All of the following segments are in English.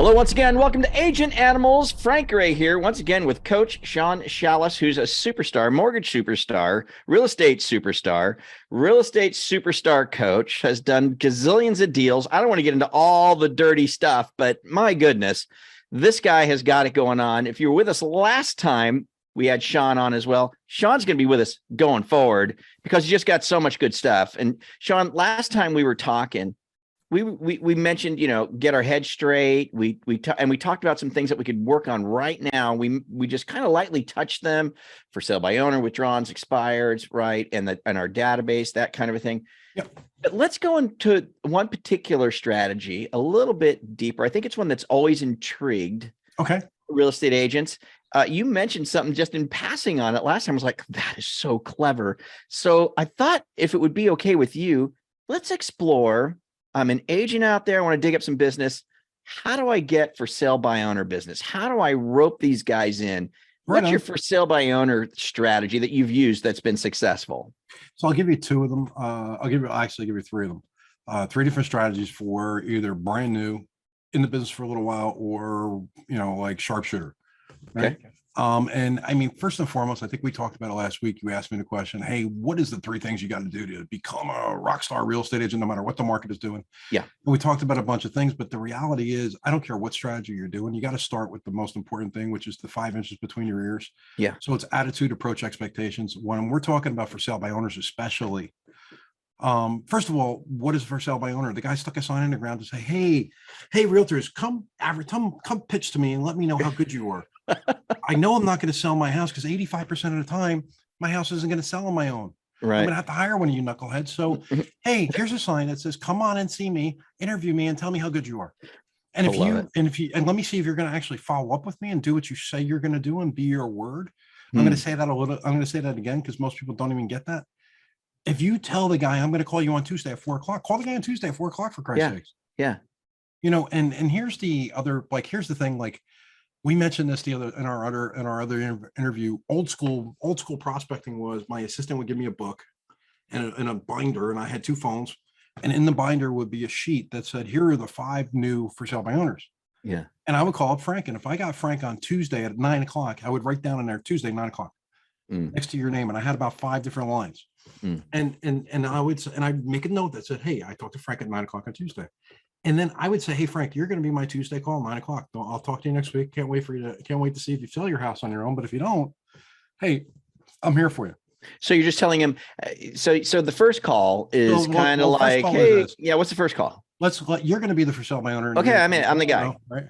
Hello, once again. Welcome to Agent Animals. Frank Garay here, once again with Coach Sean Shallis, who's a superstar, mortgage superstar, real estate superstar coach, has done gazillions of deals. I don't want to get into all the dirty stuff, but my goodness, this guy has got it going on. If you were with us last time, we had Sean on as well. Sean's going to be with us going forward because he just got so much good stuff. And Sean, last time we were talking, we mentioned, get our head straight. We talked about some things that we could work on right now. We just kind of lightly touched them: for sale by owner, withdrawals, expireds, right, and our database, that kind of a thing. Yep. But let's go into one particular strategy a little bit deeper. I think it's one that's always intrigued real estate agents. You mentioned something just in passing on it last time. I was like, that is so clever. So I thought, if it would be okay with you, let's explore. I'm an agent out there. I want to dig up some business. How do I get for sale by owner business? How do I rope these guys in? What's your for sale by owner strategy that you've used that's been successful? So I'll give you two of them. I'll give you three of them. Three different strategies for either brand new, in the business for a little while, or like sharpshooter. Right? Okay. And I mean, first and foremost, I think we talked about it last week. You asked me the question, hey, what is the three things you got to do to become a rock star real estate agent, no matter what the market is doing? Yeah. And we talked about a bunch of things, but the reality is, I don't care what strategy you're doing. You got to start with the most important thing, which is the 5 inches between your ears. Yeah. So it's attitude, approach, expectations. When we're talking about for sale by owners, especially, first of all, what is for sale by owner? The guy stuck a sign in the ground to say, hey, realtors, come pitch to me and let me know how good you are. I know I'm not going to sell my house because 85% of the time my house isn't going to sell on my own. Right. I'm going to have to hire one of you knuckleheads. So, hey, here's a sign that says, come on and see me, interview me, and tell me how good you are. And let me see if you're going to actually follow up with me and do what you say you're going to do and be your word. I'm going to say that I'm going to say that again, because most people don't even get that. If you tell the guy, I'm going to call you on Tuesday at 4:00, call the guy on Tuesday at 4:00 for Christ's sakes. Yeah. And here's the other, here's the thing, we mentioned this in our other interview. Old school prospecting was, my assistant would give me a book and a binder, and I had two phones, and in the binder would be a sheet that said, here are the 5 new for sale by owners. Yeah. And I would call up Frank, and if I got Frank on Tuesday at 9:00, I would write down in there, Tuesday, 9:00, next to your name. And I had about 5 different lines. And I'd make a note that said, hey, I talked to Frank at 9:00 on Tuesday. And then I would say, hey, Frank, you're going to be my Tuesday call, 9:00. I'll talk to you next week. Can't wait to see if you sell your house on your own. But if you don't, hey, I'm here for you. So you're just telling him. So the first call is kind of like, hey, what's the first call? You're going to be the for sale by owner. Okay. I'm the guy. Right.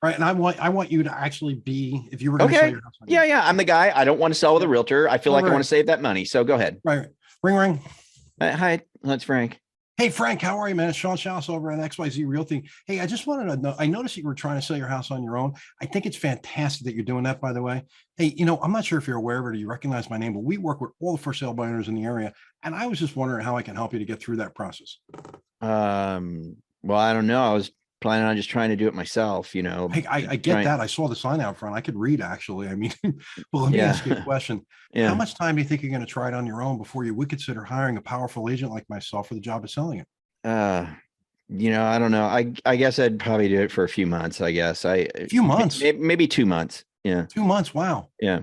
Right. And I want you to actually be, if you were going to sell your house. Yeah. I'm the guy. I don't want to sell with a realtor. I feel like I want to save that money. So go ahead. Right. Ring. Hi, that's Frank. Hey, Frank, how are you, man? It's Sean Shallis over at XYZ Realty. Hey, I just wanted to know, I noticed you were trying to sell your house on your own. I think it's fantastic that you're doing that, by the way. Hey, I'm not sure if you're aware of it or you recognize my name, but we work with all the for sale by owners in the area. And I was just wondering how I can help you to get through that process. Well, I don't know. I was planning on just trying to do it myself, Hey, I get that. I saw the sign out front. I could read, actually. I mean, well, let me ask you a question. Yeah. How much time do you think you're going to try it on your own before you would consider hiring a powerful agent like myself for the job of selling it? I don't know. I guess I'd probably do it for a few months, I guess. A few months? Maybe 2 months. Yeah. 2 months. Wow. Yeah.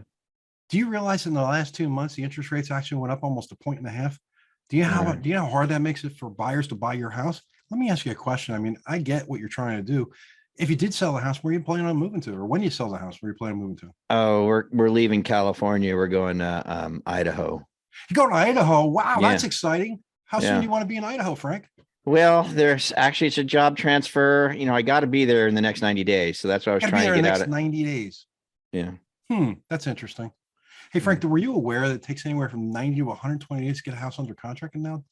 Do you realize in the last 2 months, the interest rates actually went up almost 1.5 points? Do you know how hard that makes it for buyers to buy your house? Let me ask you a question. I mean, I get what you're trying to do. If you did sell the house, where are you planning on moving to? Or when you sell the house, where are you planning on moving to? Oh, we're leaving California. We're going to Idaho. You're going to Idaho? Wow, that's exciting. How soon do you want to be in Idaho, Frank? Well, it's a job transfer. I got to be there in the next 90 days. So that's what I was trying to get out of. 90 days. Yeah. That's interesting. Hey, Frank, were you aware that it takes anywhere from 90 to 120 days to get a house under contract now?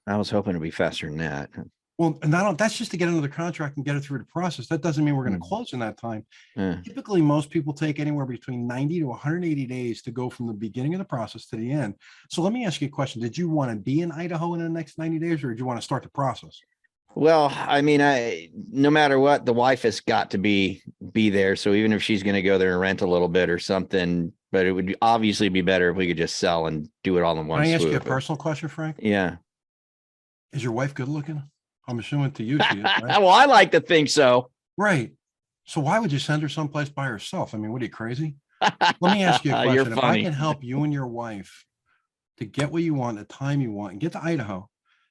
I was hoping it'd be faster than that. Well, that's just to get under the contract and get it through the process. That doesn't mean we're going to close in that time. Typically, most people take anywhere between 90 to 180 days to go from the beginning of the process to the end. So let me ask you a question. Did you want to be in Idaho in the next 90 days, or did you want to start the process? Well, I mean, no matter what, the wife has got to be there. So even if she's going to go there and rent a little bit or something, but it would obviously be better if we could just sell and do it all in one swoop. Can I ask you a personal question, Frank? Yeah. Is your wife good looking? I'm assuming to you, she is, right? Well, I like to think so. Right. So why would you send her someplace by herself? I mean, what are you, crazy? Let me ask you a You're question. If I funny. can help you and your wife to get what you want, the time you want, and get to Idaho,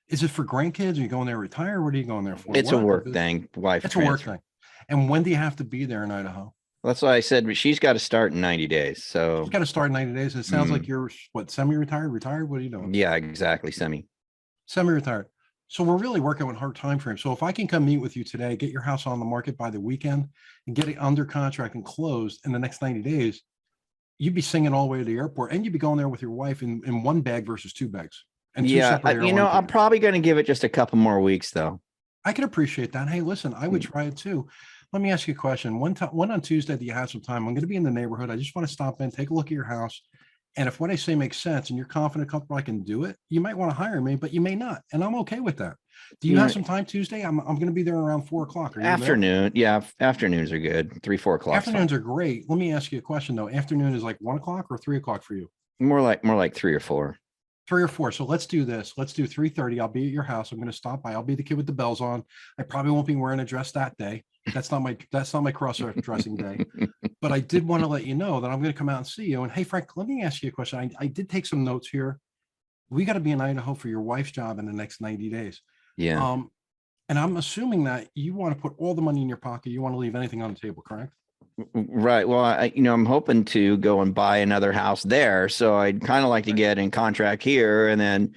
is it for grandkids? Are you going there to retire? What are you going there for? It's a Work or work business? thing. Wife It's a work transfer. thing. And when do you have to be there in Idaho? That's why I said she's got to start in 90 days. She's So, got to start in 90 days. It sounds like you're what, semi-retired, retired? What are you doing? yeah, exactly. Semi-retired. So we're really working with hard time frame. So if I can come meet with you today, get your house on the market by the weekend and get it under contract and closed in the next 90 days, you'd be singing all the way to the airport and you'd be going there with your wife in one bag versus two bags and two Yeah, separate airline I'm tickets. probably going to give it just a couple more weeks, though. I can appreciate that. Hey, listen, I would try it too. Let me ask you a question. One on Tuesday, do you have some time? I'm going to be in the neighborhood. I just want to stop in, take a look at your house. And if what I say makes sense and you're confident, comfortable, I can do it, you might want to hire me, but you may not. And I'm okay with that. Do you have some time Tuesday? I'm going to be there around 4 o'clock. Are you Afternoon. Yeah, afternoons are good. 3, 4 o'clock. Afternoons are great. Let me ask you a question though. Afternoon is like 1 o'clock or 3 o'clock for you? More like 3 or 4. 3 or 4. So let's do this. Let's do 3:30. I'll be at your house. I'm going to stop by. I'll be the kid with the bells on. I probably won't be wearing a dress that day. That's not my cross dressing day. But I did want to let you know that I'm going to come out and see you. And hey, Frank, let me ask you a question. I did take some notes here. We got to be in Idaho for your wife's job in the next 90 days. Yeah. And I'm assuming that you want to put all the money in your pocket. You want to leave anything on the table, correct? Right. Well, I'm hoping to go and buy another house there. So I'd kind of like to get in contract here and then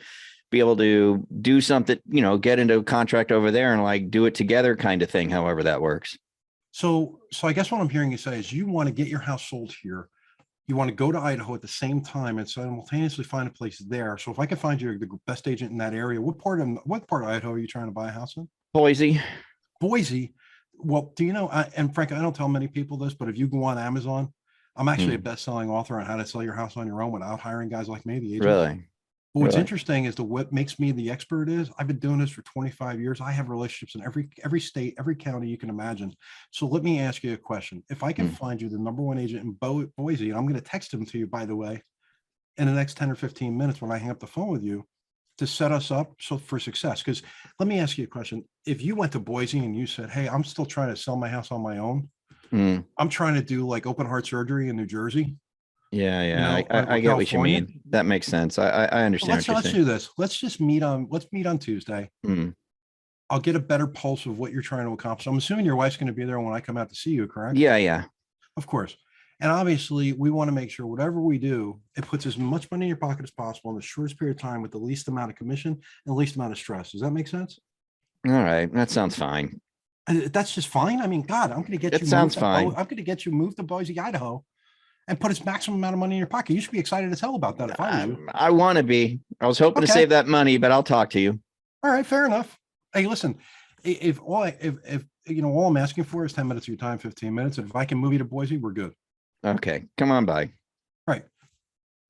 be able to do something, get into a contract over there and like do it together kind of thing, however that works. So I guess what I'm hearing you say is you want to get your house sold here. You want to go to Idaho at the same time and simultaneously find a place there. So if I can find you the best agent in that area, what part of Idaho are you trying to buy a house in? Boise. Boise. Well, do you know, and Frank, I don't tell many people this, but if you go on Amazon, I'm actually a best-selling author on how to sell your house on your own without hiring guys like me, the agents. Really? But what's interesting is what makes me the expert is I've been doing this for 25 years. I have relationships in every state, every county you can imagine. So let me ask you a question. If I can find you the #1 agent in Boise, and I'm going to text him to you, by the way, in the next 10 or 15 minutes when I hang up the phone with you to set us up for success. Because let me ask you a question. If you went to Boise and you said, hey, I'm still trying to sell my house on my own. I'm trying to do like open heart surgery in New Jersey. Yeah. I get what you mean. That makes sense. I understand. Let's do this. Let's meet on Tuesday. I'll get a better pulse of what you're trying to accomplish. I'm assuming your wife's going to be there when I come out to see you, correct? Yeah. Of course. And obviously we want to make sure whatever we do, it puts as much money in your pocket as possible in the shortest period of time with the least amount of commission and the least amount of stress. Does that make sense? All right. That sounds fine. That's just fine. I mean, God, I'm going to get you. It sounds fine. I'm going to get you moved to Boise, Idaho, and put its maximum amount of money in your pocket. You should be excited as hell about that. If I was you. I want to be. I was hoping to save that money, but I'll talk to you. All right, fair enough. Hey, listen, if all I'm asking for is 10 minutes of your time, 15 minutes, and if I can move you to Boise, we're good. Okay, come on by. Right.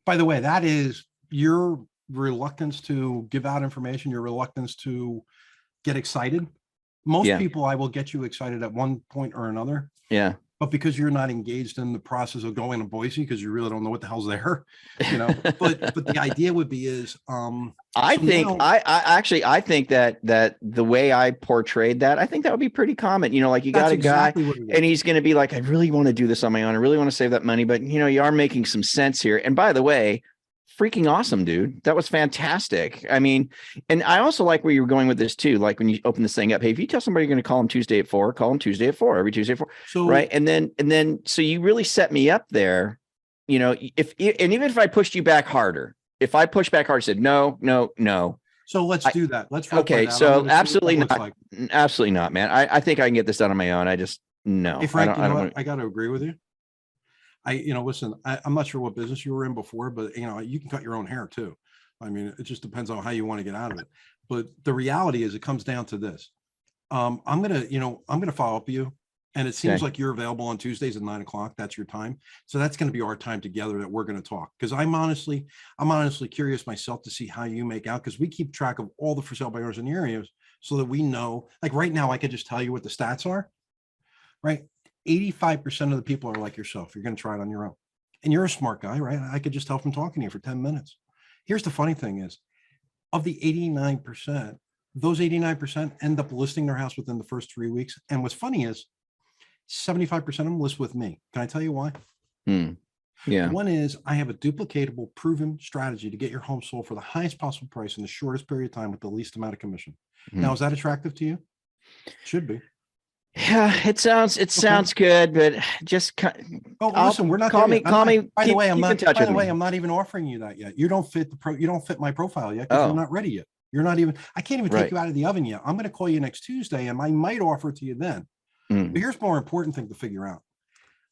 By the way, that is your reluctance to give out information, your reluctance to get excited. Most people, I will get you excited at one point or another. Yeah. But because you're not engaged in the process of going to Boise, because you really don't know what the hell's there, but the idea would be is, I think that the way I portrayed that, I think that would be pretty common. Like you got a guy and he's going to be like, I really want to do this on my own. I really want to save that money, but you are making some sense here. And by the way, freaking awesome, dude. That was fantastic. I mean, and I also like where you were going with this too. Like when you open this thing up, hey, if you tell somebody you're going to call them Tuesday at 4, call them Tuesday at 4, every Tuesday at 4. So, right. And then, so you really set me up there, and even if I pushed you back harder, if I pushed back hard, said, no. So let's do that. Let's okay. So absolutely not. Absolutely not, man. I think I can get this done on my own. I just, no. Hey, Frank, I got to agree with you. Listen, I'm not sure what business you were in before, but you can cut your own hair too. I mean, it just depends on how you want to get out of it. But the reality is it comes down to this. I'm going to follow up with you. And it seems like you're available on Tuesdays at 9 o'clock. That's your time. So that's going to be our time together that we're going to talk. Because I'm honestly curious myself to see how you make out, because we keep track of all the for sale by owners in the areas so that we know, like right now, I could just tell you what the stats are, right? 85% of the people are like yourself. You're going to try it on your own. And you're a smart guy, right? I could just tell from talking to you for 10 minutes. Here's the funny thing is, of the 89%, those 89% end up listing their house within the first 3 weeks. And what's funny is 75% of them list with me. Can I tell you why? Yeah. One is I have a duplicatable, proven strategy to get your home sold for the highest possible price in the shortest period of time with the least amount of commission. Now, is that attractive to you? Should be. Yeah, it sounds good, but just listen, we're not call me. By the way, I'm not even offering you that yet. You don't fit you don't fit my profile yet because you're not ready yet. You're not even, I can't even take you out of the oven yet. I'm going to call you next Tuesday and I might offer it to you then. But here's more important thing to figure out.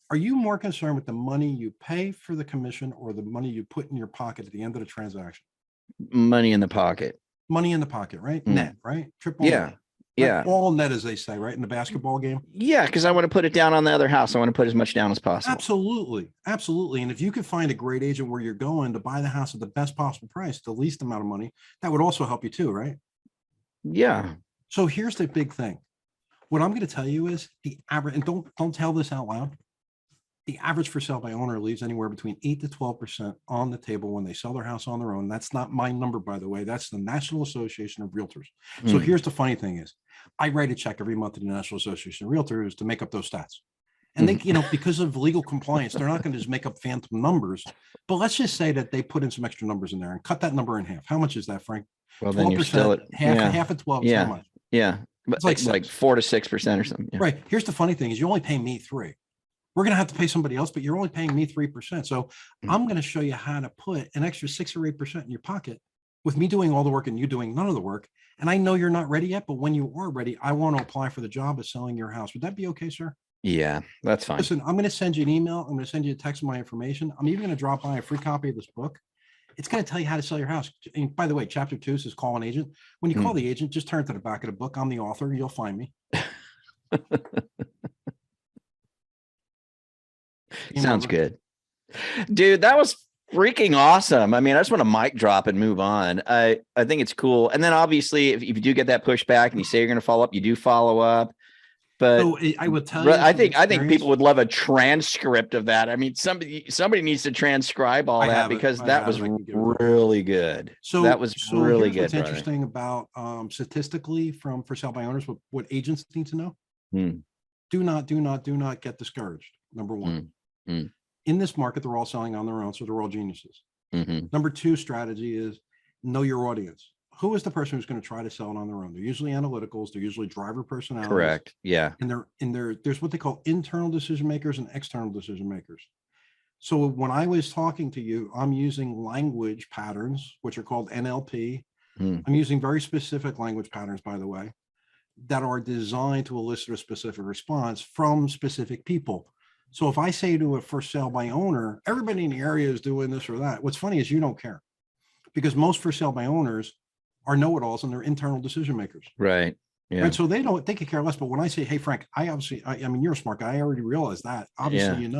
Are you more concerned with the money you pay for the commission or the money you put in your pocket at the end of the transaction? Money in the pocket. Money in the pocket, right? Net, right? Triple yeah. net. Yeah. All net, as they say, right? In the basketball game. Yeah. Because I want to put it down on the other house. I want to put as much down as possible. Absolutely. Absolutely. And if you could find a great agent where you're going to buy the house at the best possible price, the least amount of money, that would also help you too, right? Yeah. So here's the big thing. What I'm going to tell you is the average, and don't tell this out loud. The average for sale by owner leaves anywhere between 8 to 12% on the table when they sell their house on their own. That's not my number, by the way. That's the National Association of Realtors. So here's the funny thing is I write a check every month to the National Association of Realtors to make up those stats. And they, because of legal compliance, they're not going to just make up phantom numbers. But let's just say that they put in some extra numbers in there and cut that number in half. How much is that, Frank? Well, then you're still at half of 12 is how much? Yeah. But it's like 4 to 6% or something. Yeah. Right. Here's the funny thing is you only pay me 3%. We're going to have to pay somebody else, but you're only paying me 3%. So I'm going to show you how to put an extra 6 or 8% in your pocket with me doing all the work and you doing none of the work. And I know you're not ready yet, but when you are ready, I want to apply for the job of selling your house. Would that be okay, sir? Yeah, that's fine. Listen, I'm going to send you an email. I'm going to send you a text of my information. I'm even going to drop by a free copy of this book. It's going to tell you how to sell your house. And by the way, chapter 2 says call an agent. When you call the agent, just turn to the back of the book. I'm the author. You'll find me. Sounds good. Dude, that was freaking awesome. I mean, I just want to mic drop and move on. I think it's cool. And then obviously, if you do get that pushback and you say you're going to follow up, you do follow up. But so I would tell you, I think people would love a transcript of that. I mean, somebody needs to transcribe all that because that was really good. So that was really good. What's interesting about statistically for sale by owners, what agents need to know. Do not get discouraged. Number one, in this market, they're all selling on their own, so they're all geniuses. Number 2 strategy is know your audience. Who is the person who's going to try to sell it on their own? They're usually analyticals. They're usually driver personalities. Correct. Yeah. And there's what they call internal decision makers and external decision makers. So when I was talking to you, I'm using language patterns, which are called NLP. I'm using very specific language patterns, by the way, that are designed to elicit a specific response from specific people. So if I say to a for sale by owner, everybody in the area is doing this or that. What's funny is you don't care because most for sale by owners are know-it-alls and they're internal decision makers. Right. Yeah. Right. So they could care less. But when I say, hey, Frank, I mean, you're a smart guy. I already realized that. Obviously,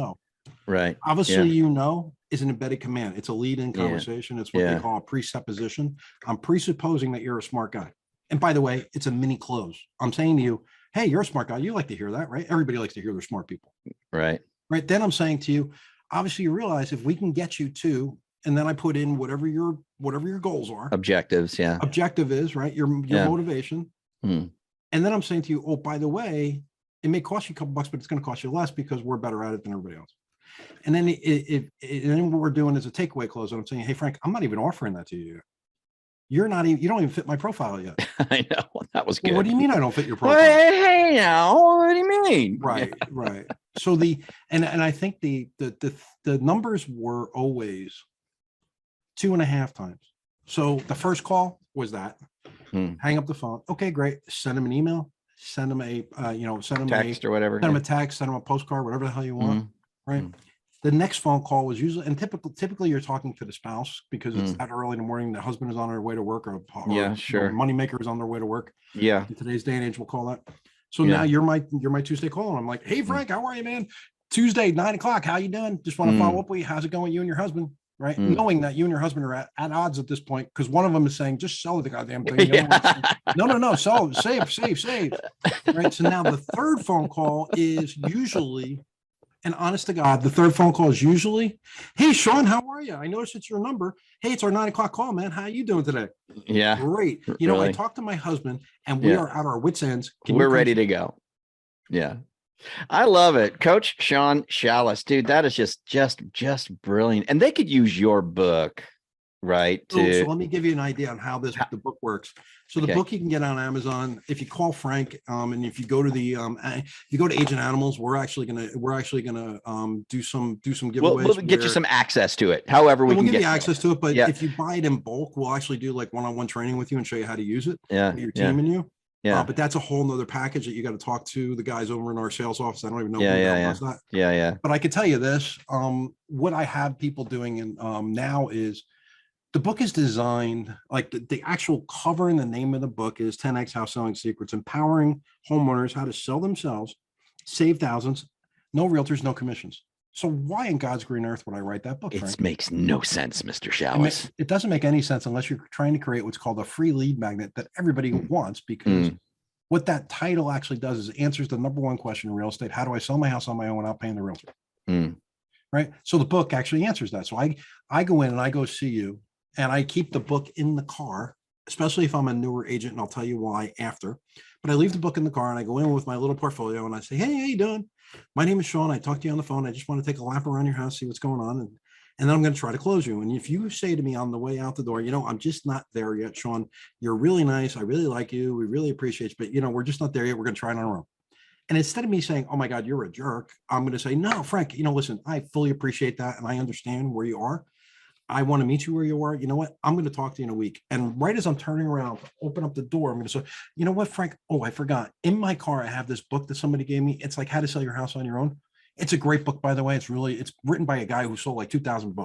Right. Obviously, is an embedded command. It's a lead-in conversation. It's what they call a presupposition. I'm presupposing that you're a smart guy. And by the way, it's a mini close. I'm saying to you, hey, you're a smart guy. You like to hear that, right? Everybody likes to hear they're smart people. Right. Right. Then I'm saying to you, obviously, you realize if we can get you to, and then I put in whatever your goals are. Objectives. Yeah. Objective is right. Your motivation. And then I'm saying to you, oh, by the way, it may cost you a couple bucks, but it's going to cost you less because we're better at it than everybody else. And then then what we're doing is a takeaway close. And I'm saying, hey, Frank, I'm not even offering that to you yet. You don't even fit my profile yet. I know. That was good. Well, what do you mean I don't fit your profile? Hey, now, what do you mean? Right, right. So and I think the numbers were always 2.5 times. So the first call was that. Hang up the phone. Okay, great. Send them an email. Send them a send them text or whatever. Send them a text. Send them a postcard. Whatever the hell you want. Right. The next phone call was usually, and typically you're talking to the spouse because it's that early in the morning. The husband is on their way to work, or moneymaker is on their way to work. Yeah. In today's day and age, we'll call that. So now you're my Tuesday call, and I'm like, hey Frank, how are you, man? Tuesday, 9:00. How you doing? Just want to follow up with you. How's it going, you and your husband? Right. Knowing that you and your husband are at odds at this point, because one of them is saying, just sell the goddamn thing. No, sell, save. Right. So now the third phone call is usually, and honest to God, the third phone call is usually, hey, Sean, how are you? I noticed it's your number. Hey, it's our 9:00 call, man. How are you doing today? Yeah. Great. I talked to my husband and we are at our wits' ends. We're ready to go. Yeah. I love it. Coach Sean Shallis, dude, that is just brilliant. And they could use your book, right? So let me give you an idea on how the book works. So the book you can get on Amazon. If you call Frank, and if you go to Agent Animals, we're actually gonna do some giveaways. We'll get you some access to it. However, we can give you access to it. But yeah. if you buy it in bulk, we'll actually do like one-on-one training with you and show you how to use it. Yeah, with your team and you. Yeah. But that's a whole nother package that you got to talk to the guys over in our sales office. I don't even know who does that. Yeah. But I can tell you this, what I have people doing now is the book is designed like the actual cover and the name of the book is 10X House Selling Secrets, empowering homeowners how to sell themselves, save thousands, no realtors, no commissions. So why in God's green earth would I write that book? It makes no sense, Mr. Shallis. It doesn't make any sense unless you're trying to create what's called a free lead magnet that everybody wants, because what that title actually does is answers the number one question in real estate. How do I sell my house on my own without paying the realtor? Right. So the book actually answers that. So I go in and I go see you and I keep the book in the car, especially if I'm a newer agent, and I'll tell you why after. But I leave the book in the car and I go in with my little portfolio and I say, hey, how you doing? My name is Sean. I talked to you on the phone. I just want to take a lap around your house, see what's going on. And then I'm going to try to close you. And if you say to me on the way out the door, I'm just not there yet, Sean, you're really nice. I really like you. We really appreciate you, but we're just not there yet. We're going to try it on our own. And instead of me saying, oh my God, you're a jerk, I'm going to say, no, Frank, listen, I fully appreciate that. And I understand where you are. I want to meet you where you are. You know what? I'm going to talk to you in a week. And right as I'm turning around, open up the door, I'm going to say, you know what, Frank? Oh, I forgot. In my car, I have this book that somebody gave me. It's like How to Sell Your House on Your Own. It's a great book, by the way. It's written by a guy who sold like 2,000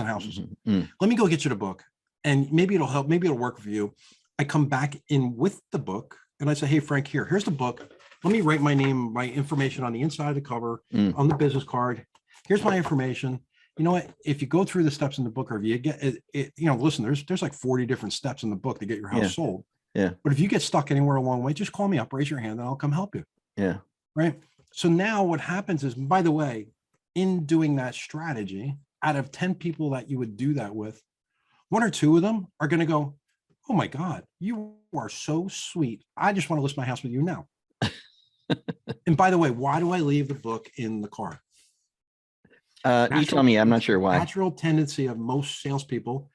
houses. Let me go get you the book and maybe it'll help. Maybe it'll work for you. I come back in with the book and I say, hey, Frank, here's the book. Let me write my name, my information on the inside of the cover, on the business card. Here's my information. You know what? If you go through the steps in the book, or if you get it, listen, there's like 40 different steps in the book to get your house sold. Yeah. But if you get stuck anywhere along the way, just call me up, raise your hand, and I'll come help you. Yeah. Right. So now what happens is, by the way, in doing that strategy, out of 10 people that you would do that with, 1 or 2 of them are going to go, oh my God, you are so sweet. I just want to list my house with you now. And by the way, why do I leave the book in the car? You tell me. I'm not sure why. Natural tendency of most salespeople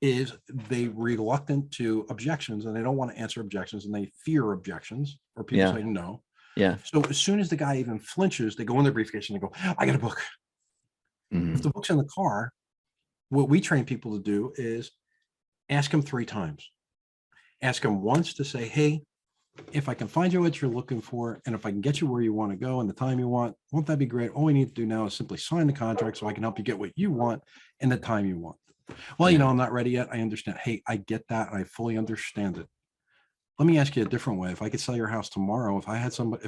is they reluctant to objections and they don't want to answer objections and they fear objections or people say no. Yeah. So as soon as the guy even flinches, they go in their briefcase and they go, I got a book. If the book's in the car, what we train people to do is ask them 3 times. Ask them once to say, hey, if I can find you what you're looking for, and if I can get you where you want to go and the time you want, won't that be great? All we need to do now is simply sign the contract so I can help you get what you want and the time you want. Well, I'm not ready yet. I understand. Hey, I get that. I fully understand it. Let me ask you a different way. If I could sell your house tomorrow, if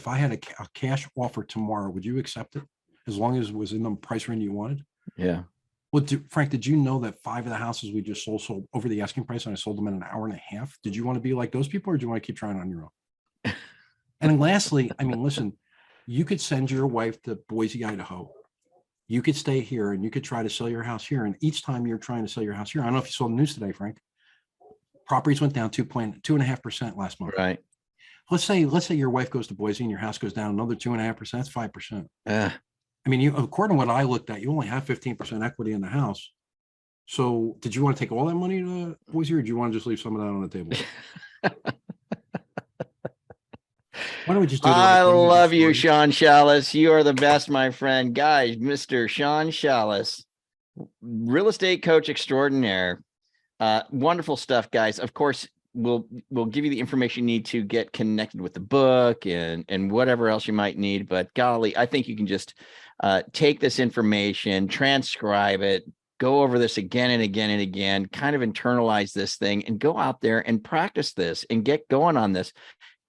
I had a cash offer tomorrow, would you accept it as long as it was in the price range you wanted? Yeah. Well, Frank, did you know that 5 of the houses we just sold over the asking price and I sold them in an hour and a half? Did you want to be like those people or do you want to keep trying on your own? And then lastly, listen, you could send your wife to Boise, Idaho. You could stay here and you could try to sell your house here. And each time you're trying to sell your house here, I don't know if you saw the news today, Frank, properties went down 2.5% last month. Right. Let's say your wife goes to Boise and your house goes down another 2.5%. That's 5%. According to what I looked at, you only have 15% equity in the house. So did you want to take all that money to Boise or do you want to just leave some of that on the table? Why don't we just do I love you, Sean Shallis. You are the best, my friend. Guys, Mr. Sean Shallis, real estate coach extraordinaire. Wonderful stuff, guys. Of course, we'll give you the information you need to get connected with the book and whatever else you might need. But golly, I think you can just take this information, transcribe it, go over this again and again and again, kind of internalize this thing and go out there and practice this and get going on this.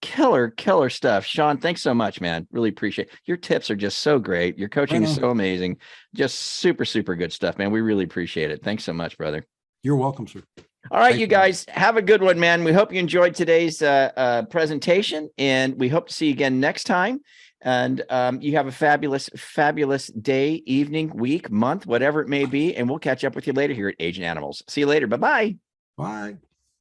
Killer stuff. Sean, thanks so much, man. Really appreciate it. Your tips are just so great. Your coaching is so amazing. Just super good stuff, man. We really appreciate it. Thanks so much, brother. You're welcome, sir. All right, you guys have a good one, man. We hope you enjoyed today's presentation, and we hope to see you again next time. And you have a fabulous day, evening, week, month, whatever it may be. And we'll catch up with you later here at Agent Animals. See you later. Bye-bye. Bye.